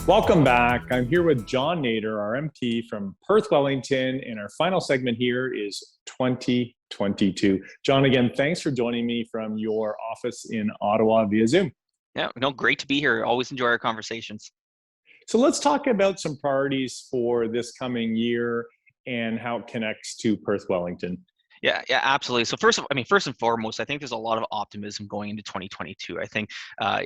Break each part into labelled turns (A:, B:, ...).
A: Welcome back. I'm here with John Nader, our MP from Perth-Wellington, and our final segment here is 2022. John, again, thanks for joining me from your office in Ottawa via Zoom.
B: Yeah, no, great to be here. Always enjoy our conversations.
A: So let's talk about some priorities for this coming year and how it connects to Perth-Wellington.
B: Yeah, absolutely. So first and foremost, I think there's a lot of optimism going into 2022. I think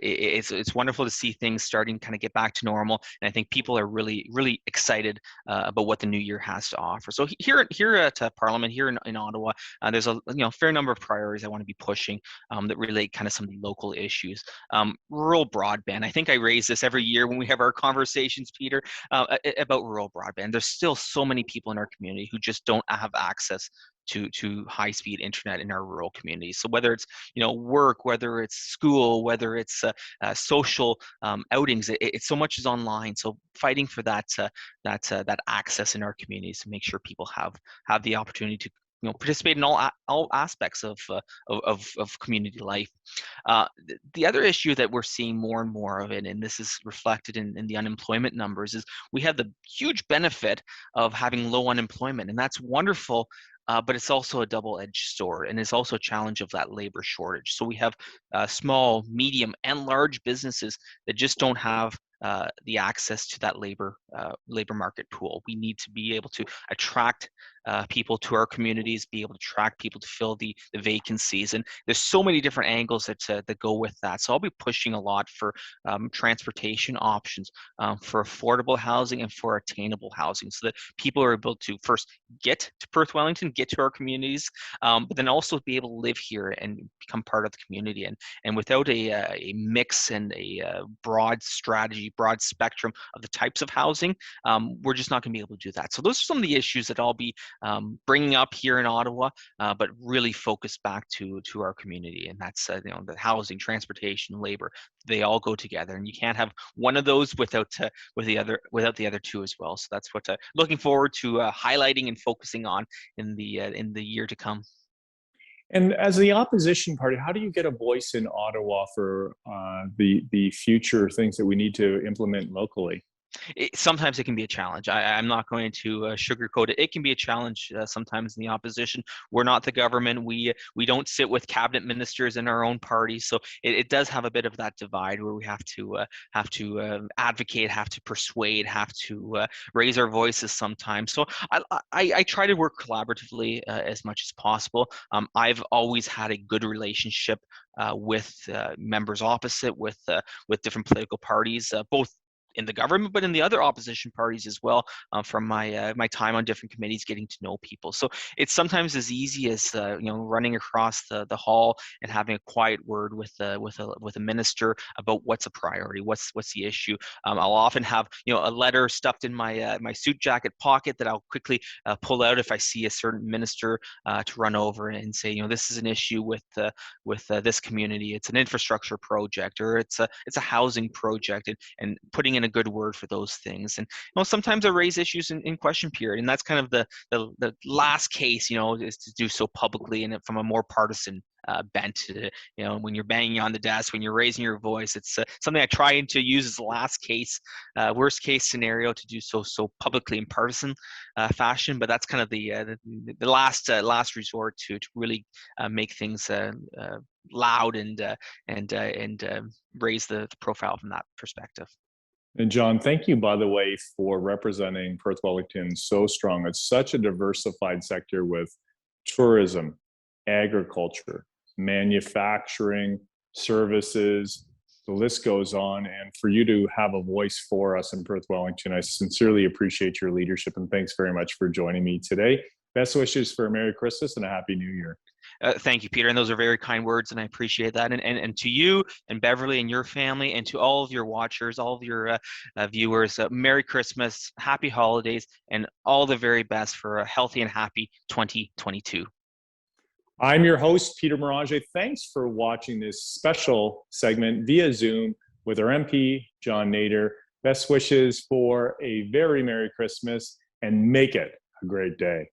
B: it's wonderful to see things starting to kind of get back to normal, and I think people are really excited about what the new year has to offer. So here at Parliament here in Ottawa, there's a fair number of priorities I want to be pushing that relate kind of some of the local issues. Rural broadband. I think I raise this every year when we have our conversations, Peter, about rural broadband. There's still so many people in our community who just don't have access to high-speed internet in our rural communities. So whether it's work, whether it's school, whether it's social outings, it's so much is online. So fighting for that access in our communities to make sure people have the opportunity to participate in all aspects of community life. The other issue that we're seeing more and more of it, and this is reflected in the unemployment numbers, is we have the huge benefit of having low unemployment, and that's wonderful. But it's also a double-edged sword, and it's also a challenge of that labor shortage. So we have small, medium, and large businesses that just don't have the access to that labor market pool. We need to be able to attract people to our communities, be able to attract people to fill the vacancies, and there's so many different angles that go with that. So I'll be pushing a lot for transportation options, for affordable housing, and for attainable housing, so that people are able to first get to Perth-Wellington, get to our communities, but then also be able to live here and become part of the community. And without a mix and a broad strategy, broad spectrum of the types of housing, we're just not going to be able to do that. So those are some of the issues that I'll be bringing up here in Ottawa, but really focused back to our community. And that's the housing, transportation, labor. They all go together, and you can't have one of those without the other two as well. So that's what looking forward to highlighting and focusing on in the year to come.
A: And as the opposition party, how do you get a voice in Ottawa for the future things that we need to implement locally?
B: Sometimes it can be a challenge. I'm not going to sugarcoat it. It can be a challenge sometimes in the opposition. We're not the government. We don't sit with cabinet ministers in our own party, so it does have a bit of that divide where we have to advocate, have to persuade, have to raise our voices sometimes. So I try to work collaboratively as much as possible. I've always had a good relationship with members opposite, with different political parties, both in the government, but in the other opposition parties as well, from my time on different committees, getting to know people. So it's sometimes as easy as running across the hall and having a quiet word with a minister about what's a priority, what's the issue. I'll often have a letter stuffed in my suit jacket pocket that I'll quickly pull out if I see a certain minister to run over and say, this is an issue with this community. It's an infrastructure project, or it's a housing project, and putting in a good word for those things. And sometimes I raise issues in question period, and that's kind of the last case, is to do so publicly and from a more partisan bent. When you're banging on the desk, when you're raising your voice, it's something I try to use as the last case, worst case scenario, to do so publicly in partisan fashion. But that's kind of the last resort to really make things loud and raise the profile from that perspective.
A: And John, thank you, by the way, for representing Perth-Wellington so strong. It's such a diversified sector with tourism, agriculture, manufacturing, services, the list goes on. And for you to have a voice for us in Perth-Wellington, I sincerely appreciate your leadership, and thanks very much for joining me today. Best wishes for a Merry Christmas and a Happy New Year.
B: Thank you, Peter. And those are very kind words, and I appreciate that. And to you and Beverly and your family, and to all of your watchers, all of your viewers, Merry Christmas, Happy Holidays, and all the very best for a healthy and happy 2022.
A: I'm your host, Peter Maranger. Thanks for watching this special segment via Zoom with our MP, John Nader. Best wishes for a very Merry Christmas, and make it a great day.